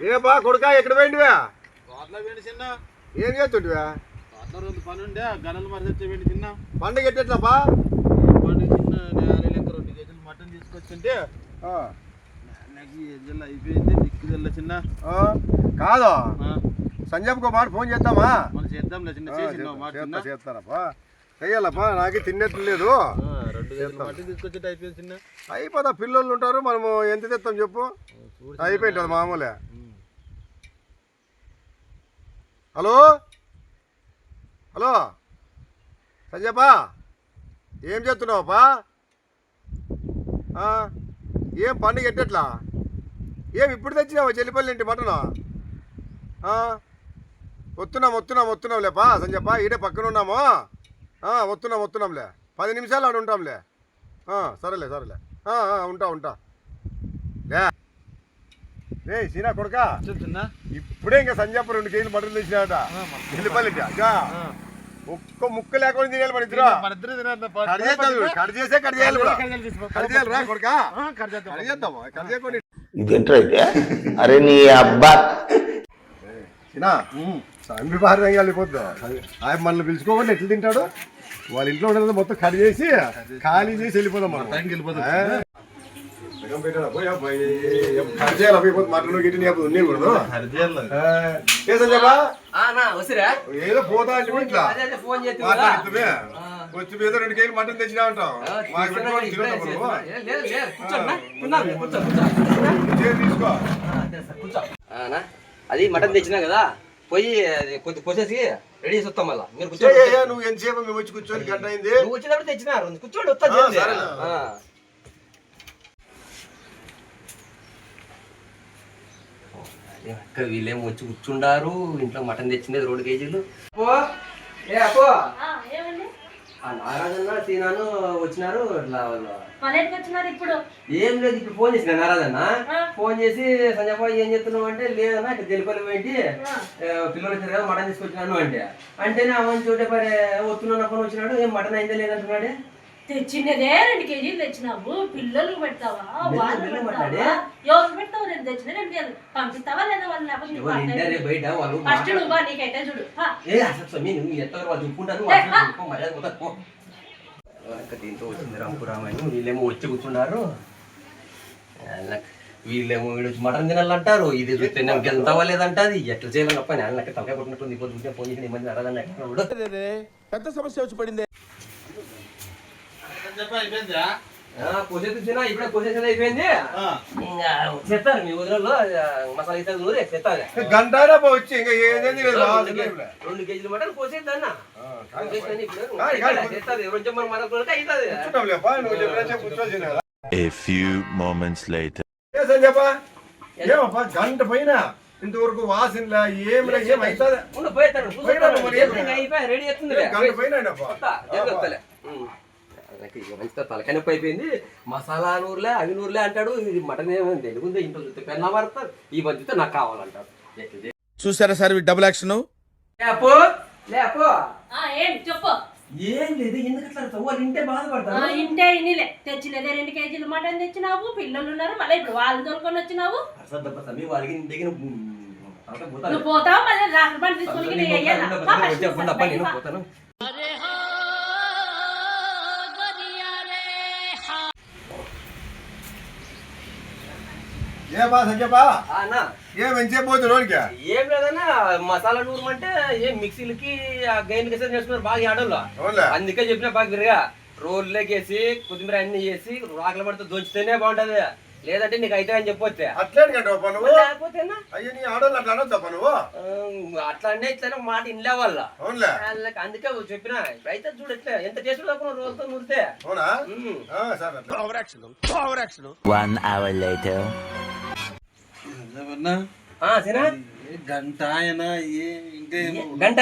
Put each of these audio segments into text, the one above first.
ఏ బా కొడుకా ఎక్కడ పోయింటివా? తోటలో పోయింది చిన్న. ఏం చేస్తుంటివా? తోటలో రోజు పని ఉండే గడలు మరసొచ్చే పోయింది చిన్న. పండుగ ఎట్లా పండుగ చిన్న 2 కేజీలు మటన్ తీసుకొచ్చింటే నాకు ఎజ్జలు అయిపోయింది దిక్కుదల్ల చిన్న. కాదు సంజయ్కు మాట ఫోన్ చేద్దామా? మనం చేద్దాంలే చిన్న. చేస్తారప్పా చెయ్యాలప్పా, నాకే తిన్నట్లు లేదు. 2 కేజీలు మటన్ తీసుకొచ్చేట అయిపోయింది చిన్న. అయిపోతా, పిల్లలు ఉంటారు, మనము ఎంత తెస్తాం చెప్పు. అయిపోయింది మామూలే. హలో హలో సంజయపా, ఏం చేస్తున్నావప్పా? ఏం పండుగ ఎట్టట్లా? ఏం ఇప్పుడు తెచ్చినావా చెల్లిపల్లి ఇంటి మటను? వస్తున్నాం లేపా సంజయపా, ఈడే పక్కన ఉన్నాము. వస్తున్నాంలే, 10 నిమిషాలు ఆడు ఉంటాంలే. సరేలే ఉంటా లే సీనా కొడుకా. ఇప్పుడే ఇంకా సంజయప 2 కేజీలు మటన్ తెచ్చినాట చెల్లిపల్లి. ఒక్క ముక్క లేకుండా తినేయాలి మన ఇద్దరు. కట్ చేయాలి రా కొడుకా. ఇదేంటైతే అరే నీ అబ్బా సంబి బాగా వెళ్ళిపోద్దు. ఆయన మనల్ని పిలుచుకోకుండా ఎట్లా తింటాడు? వాళ్ళ ఇంట్లో ఉండదు మొత్తం కట్ చేసి ఖాళీ చేసి వెళ్ళిపోదాం మనం. ఏదో పోతా అంటే ఇట్లా వచ్చి మీద 2 కేజీలు మటన్ తెచ్చినా అంటాం. తీసుకో. అది మటన్ తెచ్చినా కదా, పోయి కొద్ది కోసేసి రెడీ చేసి వస్తాం. మళ్ళీ మీరు నువ్వు ఎంతసేపు మేము వచ్చి కూర్చొని గంట అయింది. నువ్వు వచ్చేటప్పుడు తెచ్చినారు, కూర్చోండి వస్తా. వీళ్ళేమో వచ్చి కూర్చుండారు, ఇంట్లో మటన్ తెచ్చింది 2 కేజీలు. నారాజన్న సీనాను వచ్చినారు. ఇట్లా వాళ్ళు ఏం లేదు, ఇప్పుడు ఫోన్ చేసిన నారాజన్న. ఫోన్ చేసి సంజయ్ ఏం చెప్తున్నావు అంటే, లేదన్నా ఇట్లా తెలిపల్లి పోయింటి పిల్లలు వచ్చారు కదా మటన్ తీసుకొచ్చినాను అంటేనే అమ్మని చోటే పరే వస్తున్నాను పని వచ్చినాడు. ఏం మటన్ అయిందే లేదంటున్నాడే. తెచ్చినదే 2 కేజీలు తెచ్చినావు, పిల్లలు పెడతావా? వాళ్ళు ఎవరు పెడతావు? 2 తెచ్చిన 2 కేజీలు పంపిస్తావా లేదా? వాళ్ళు బయట వాళ్ళు ఫస్ట్ నువ్వు నీకైతే చూడు చూపుకుంటారు. దీంతో వచ్చింది రాంపురామని. వీళ్ళేమో వచ్చి కూర్చున్నారు. వీళ్ళేమో వీడు మటన్ తినాలంటారు. ఇది చూస్తే నాకు వెళ్తావా లేదంట. అది ఎట్లా చేయాలని తప్ప నేను నాకు తలకాయ కొట్టినట్టుంది. ఇప్పుడు ఫోన్ చేసి ఏమైంది అడగండి. పెద్ద సమస్య వచ్చి పడింది. కోసేసి ఇప్పుడే కోసేసేది అయిపోయింది. ఇంకా చెప్తారు మీ ఊరిలో మసాలా ఇస్తారు నూరే చెప్తారు. గంట వచ్చి ఇంకా 2 కేజీలు మటన్ కోసేద్ది అన్న. A few moments later. గంట పైన ఇంతవరకు వాసనలా ఏమైనా రెడీ అవుతుంది. తలకాయ నొప్పి అయిపోయింది. మసాలా నూరులే అవి నూరులే అంటాడు. ఇది మటన్ ఏమైంది తెలుగుంది. ఇంట్లో చూస్తే పెళ్ళ పడతారు. ఈ మధ్యతో నాకు కావాలంటారు. చూసారా సార్ డబుల్ యాక్షన్. చెప్పు. ఏం లేదు, ఎందుకు అట్లా వాళ్ళు ఇంటే బాధపడతారు. ఇంటే ఇనిలే తెచ్చినదే 2 కేజీలు మటన్ తెచ్చినావు, పిల్లలు ఉన్నారు, మళ్ళీ ఇప్పుడు వాళ్ళు దొరుకుని వచ్చినావు. వాళ్ళకి ఇంటి దగ్గర నువ్వు పోతావు, మళ్ళీ రాత్రి పంట తీసుకుని పోతాను. ఏం లేదన్నా, మసాలా నూరమంటే ఏం మిక్సీలకి గైన్ కేసి నేర్చుకున్నారు బాగా ఆడోళ్ళు. అందుకే చెప్పిన బాగా విరగా రోల్లోకి వేసి కొత్తిమీర అన్ని వేసి రాకల పడితే దొంచితేనే బాగుంటది. లేదంటే నీకు అయితే అని చెప్పొచ్చే. అట్లా అంటే ఇట్లా మాట ఇన్లే వాళ్ళ. అందుకే చెప్పిన అయితే చూడట్లే ఎంత టేస్ట్ రోజుతో నూరితే. 1 hour later. గంట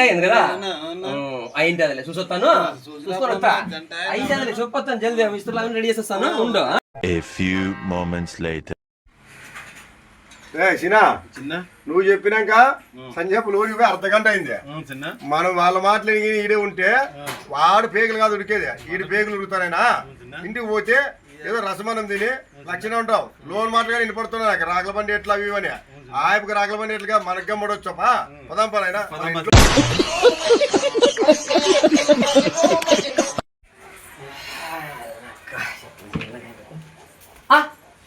అయింది కదా, అయింది అదిలే చూసొస్తాను. చూసుకొని వస్తా. అయింది అదిలే చెప్పొస్తాను. జల్దీ మిస్త్రులు రెడీ చేసేస్తాను. ఉండు. A few moments later. నువ్వు చెప్పినాక సంజయ్ లోకి 1/2 గంట అయింది. మనం వాళ్ళ మాటలు ఈడే ఉంటే వాడు పేగులు కాదు ఉడికేది, ఈడు పేగులు ఉడుకుతానైనా. ఇంటికి పోతే ఏదో రసమనం తిని లక్షణం ఉంటావు. లోన్ మాటలుగా వినపడుతున్నా నాకు రాకల బండి ఎట్లా అవి అని. ఆయనకు రాగలమనేట్లుగా మనకు గమ్మడొచ్చా పదాం పనైనా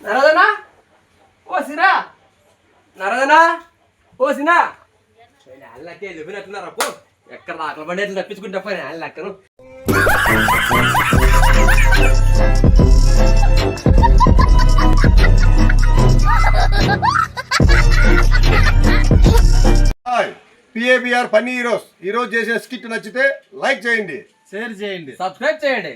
నరదనా ఓ సిరా నరదనా ఓ సినా అల్లకే వెళ్ళిపోయినట్టున్నారా పో ఎక్కడ ఆకలి బండి ఎట్లా తప్పించుకుంటా పోయి అల్ల అక్కను పిఏబిఆర్ ఫన్నీ హీరోస్ ఈ రోజు చేసే స్కిట్ నచ్చితే లైక్ చేయండి, షేర్ చేయండి, సబ్స్క్రైబ్ చేయండి.